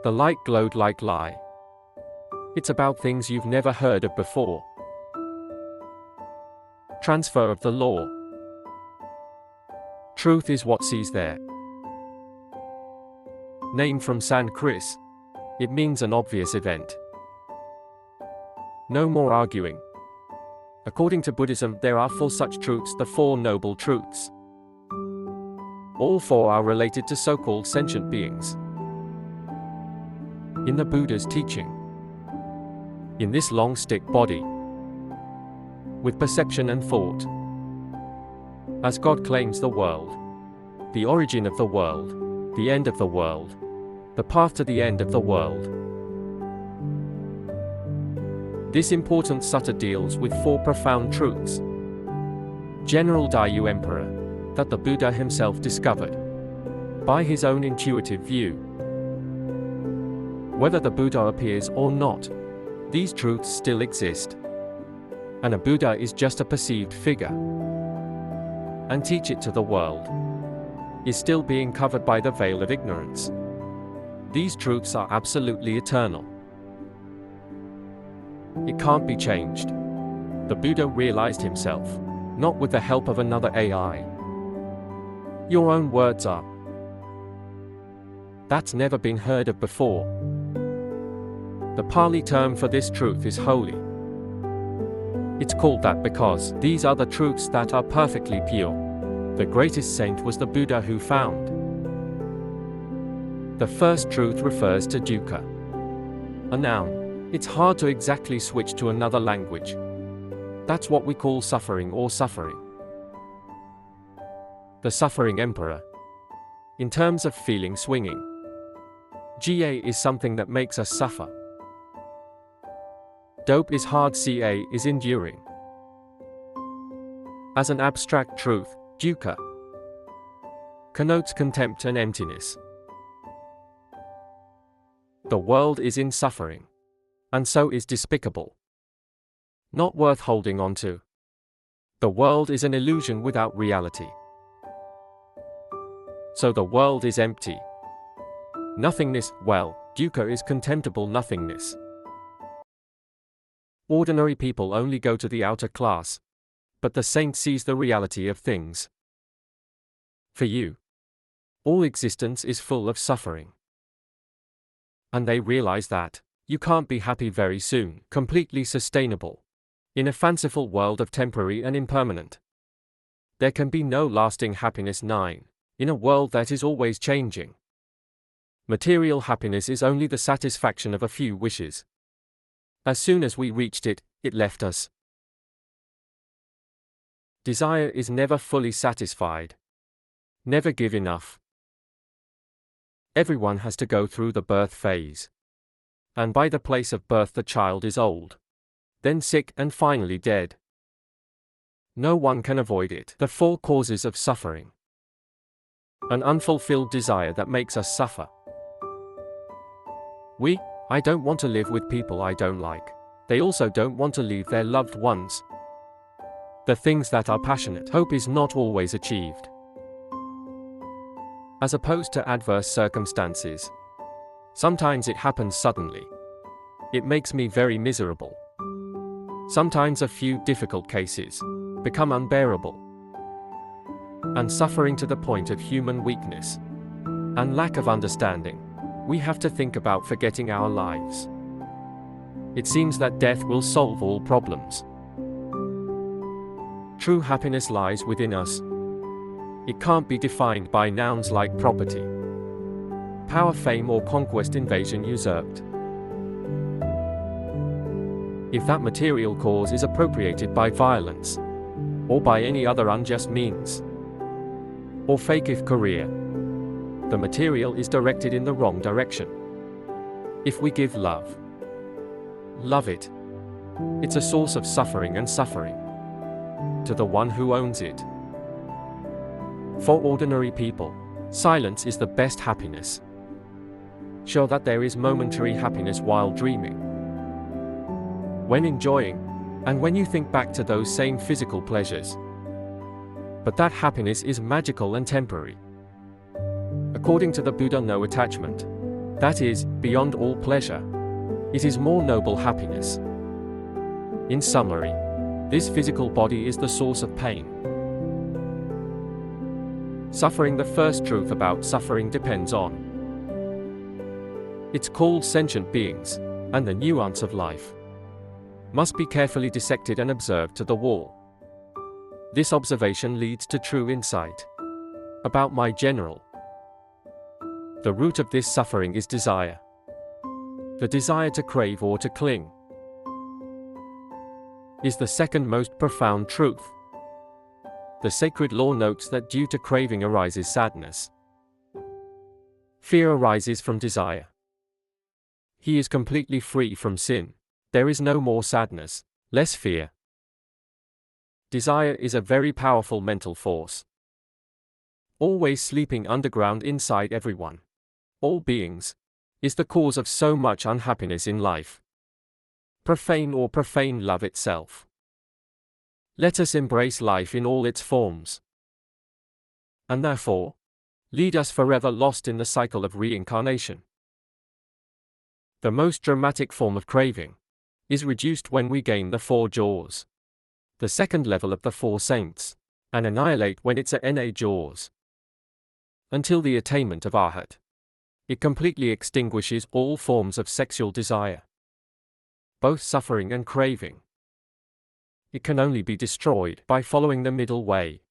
The light glowed like light. It's about things you've never heard of before. Transfer of the law. Truth is what sees there. Name from Sanskrit. It means an obvious event. No more arguing. According to Buddhism, there are 4 such truths, the 4 noble truths. All 4 are related to so-called sentient beings. In the Buddha's teaching, in this long stick body, with perception and thought, as God claims the world, the origin of the world, the end of the world, the path to the end of the world. This important sutta deals with 4 profound truths. General Dayu Emperor, that the Buddha himself discovered, by his own intuitive view. Whether the Buddha appears or not, these truths still exist. And a Buddha is just a perceived figure. And teach it to the world is still being covered by the veil of ignorance. These truths are absolutely eternal. It can't be changed. The Buddha realized himself, not with the help of another AI. Your own words are. That's never been heard of before. The Pali term for this truth is holy. It's called that because these are the truths that are perfectly pure. The greatest saint was the Buddha who found. The first truth refers to dukkha, a noun. It's hard to exactly switch to another language. That's what we call suffering or suffering. The suffering emperor. In terms of feeling swinging, GA is something that makes us suffer. Dope is hard, CA is enduring. As an abstract truth, dukkha connotes contempt and emptiness. The world is in suffering, and so is despicable. Not worth holding on to. The world is an illusion without reality. So the world is empty. Nothingness, well, dukkha is contemptible nothingness. Ordinary people only go to the outer class, but the saint sees the reality of things. For you, all existence is full of suffering. And they realize that you can't be happy very soon, completely sustainable, in a fanciful world of temporary and impermanent. There can be no lasting happiness 9, in a world that is always changing. Material happiness is only the satisfaction of a few wishes. As soon as we reached it, it left us. Desire is never fully satisfied. Never give enough. Everyone has to go through the birth phase. And by the place of birth the child is old, then sick and finally dead. No one can avoid it. The 4 causes of suffering. An unfulfilled desire that makes us suffer. I don't want to live with people I don't like. They also don't want to leave their loved ones. The things that are passionate. Hope is not always achieved. As opposed to adverse circumstances. Sometimes it happens suddenly. It makes me very miserable. Sometimes a few difficult cases become unbearable. And suffering to the point of human weakness and lack of understanding. We have to think about forgetting our lives. It seems that death will solve all problems. True happiness lies within us. It can't be defined by nouns like property, power, fame, or conquest, invasion, usurped. If that material cause is appropriated by violence, or by any other unjust means, or fake if career, the material is directed in the wrong direction. If we give love it. It's a source of suffering and suffering to the one who owns it. For ordinary people, silence is the best happiness. Sure that there is momentary happiness while dreaming, when enjoying, and when you think back to those same physical pleasures. But that happiness is magical and temporary. According to the Buddha, no attachment That is, beyond all pleasure. It is more noble happiness. In summary, this physical body is the source of pain. Suffering. The first truth about suffering depends on. It's called sentient beings, and the nuance of life must be carefully dissected and observed to the wall. This observation leads to true insight about my general. The root of this suffering is desire. The desire to crave or to cling is the second most profound truth. The sacred law notes that due to craving arises sadness. Fear arises from desire. He is completely free from sin. There is no more sadness, less fear. Desire is a very powerful mental force, always sleeping underground inside everyone, all beings, is the cause of so much unhappiness in life. Profane or profane love itself. Let us embrace life in all its forms, and therefore, lead us forever lost in the cycle of reincarnation. The most dramatic form of craving is reduced when we gain the four jaws, the second level of the four saints, and annihilate when it's a na jaws. Until the attainment of arhat, it completely extinguishes all forms of sexual desire, both suffering and craving. It can only be destroyed by following the middle way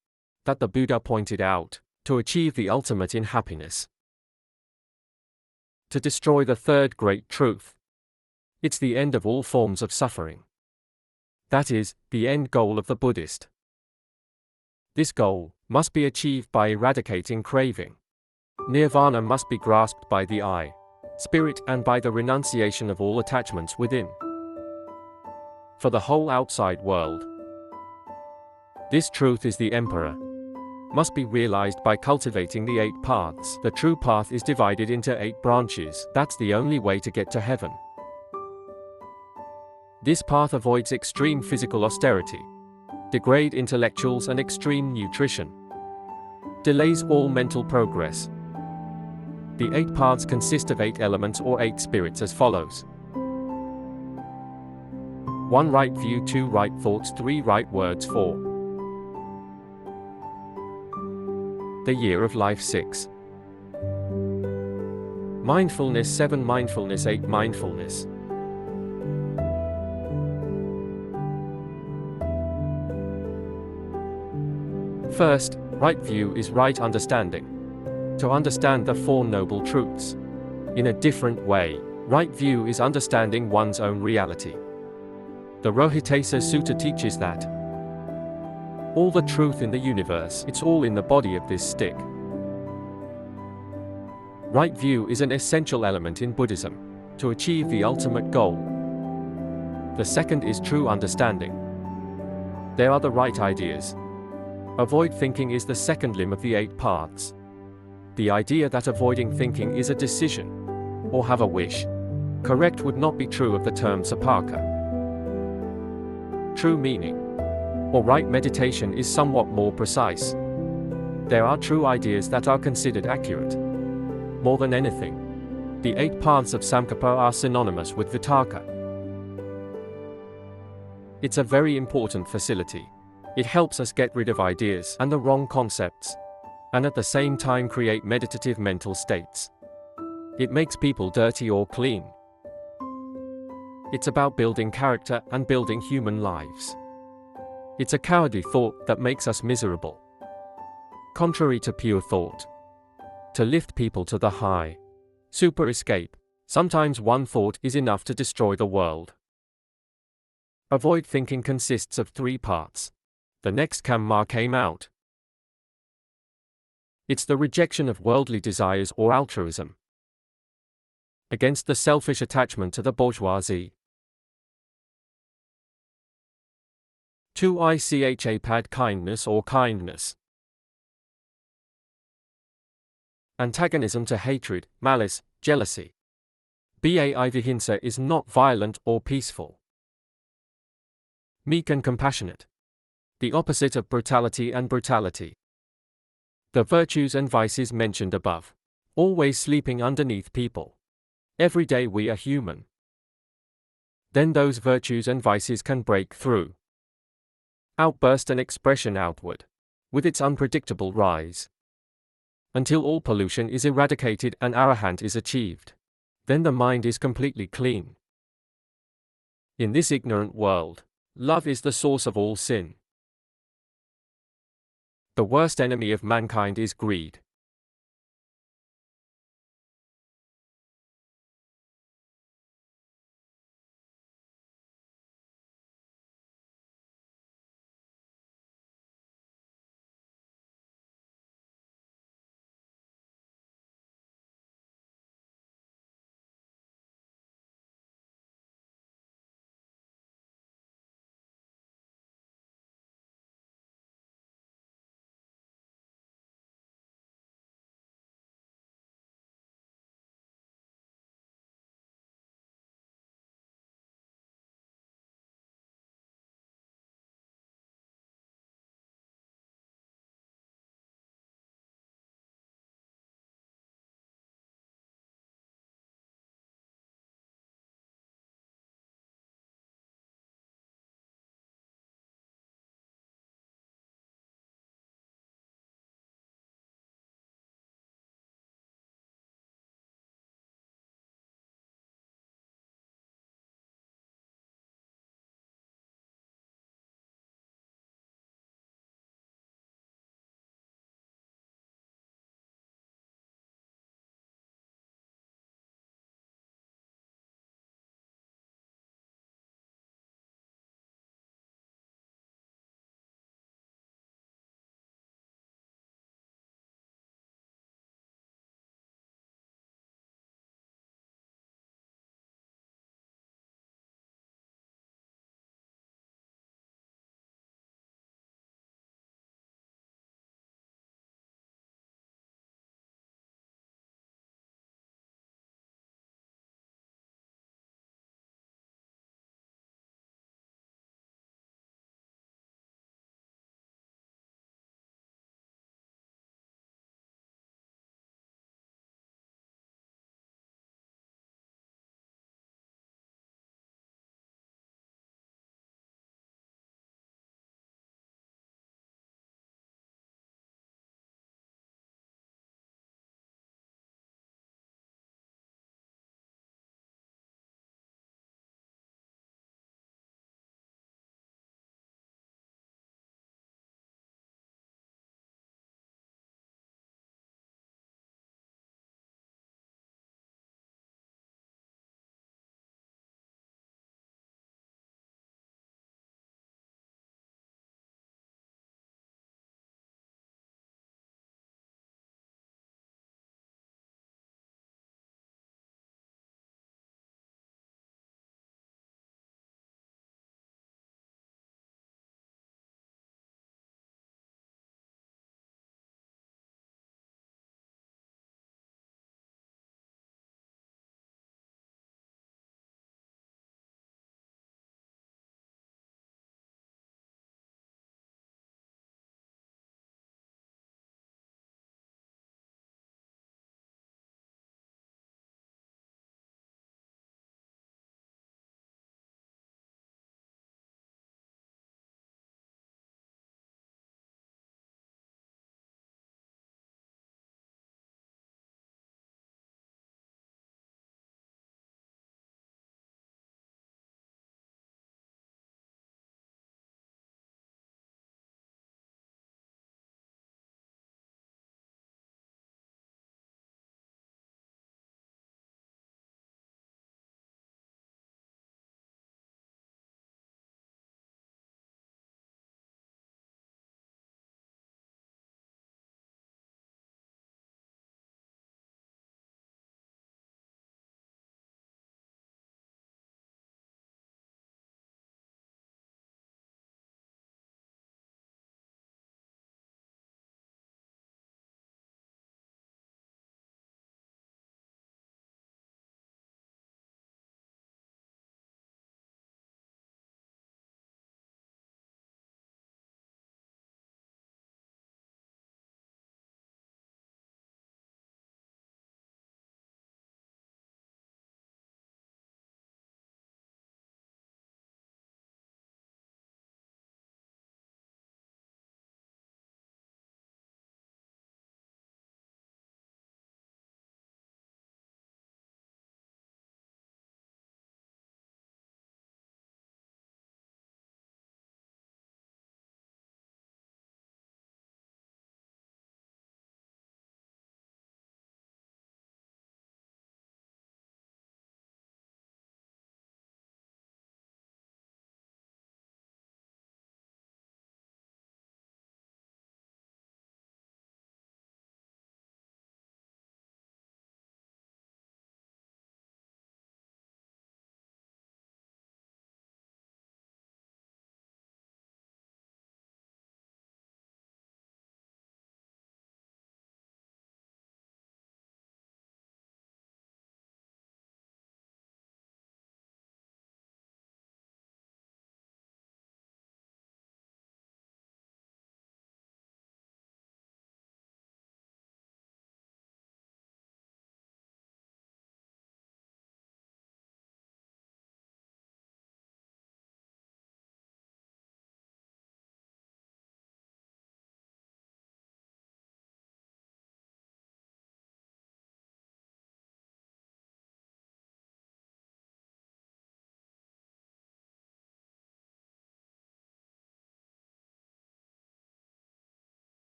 that the Buddha pointed out to achieve the ultimate in happiness. To destroy the third great truth, it's the end of all forms of suffering. That is, the end goal of the Buddhist. This goal must be achieved by eradicating craving. Nirvana must be grasped by the eye, spirit, and by the renunciation of all attachments within. For the whole outside world, this truth is the emperor, must be realized by cultivating the 8 paths. The true path is divided into 8 branches. That's the only way to get to heaven. This path avoids extreme physical austerity, degrade intellectuals, and extreme nutrition, delays all mental progress. The 8 paths consist of 8 elements or 8 spirits as follows: 1 right view, 2 right thoughts, 3 right words, 4 the year of life, 6 mindfulness, 7 mindfulness, 8 mindfulness. First, right view is right understanding. To understand the 4 noble truths in a different way, right view is understanding one's own reality. The Rohitasa Sutta teaches that all the truth in the universe, it's all in the body of this stick. Right view is an essential element in Buddhism to achieve the ultimate goal. The second is true understanding. There are the right ideas. Avoid thinking is the second limb of the 8 paths. The idea that avoiding thinking is a decision, or have a wish, correct would not be true of the term sapaka. True meaning, or right meditation, is somewhat more precise. There are true ideas that are considered accurate. More than anything, the 8 paths of Samkappa are synonymous with Vitarka. It's a very important facility. It helps us get rid of ideas and the wrong concepts, and at the same time create meditative mental states. It makes people dirty or clean. It's about building character and building human lives. It's a cowardly thought that makes us miserable, contrary to pure thought. To lift people to the high, super escape, sometimes one thought is enough to destroy the world. Avoid thinking consists of 3 parts. The next Kamma came out. It's the rejection of worldly desires or altruism, against the selfish attachment to the bourgeoisie. 2 Icha kindness or kindness. Antagonism to hatred, malice, jealousy. Bai vihinsa is not violent or peaceful. Meek and compassionate. The opposite of brutality and brutality. The virtues and vices mentioned above. Always sleeping underneath people. Every day we are human. Then those virtues and vices can break through. Outburst and expression outward, with its unpredictable rise. Until all pollution is eradicated and arahant is achieved. Then the mind is completely clean. In this ignorant world, love is the source of all sin. The worst enemy of mankind is greed.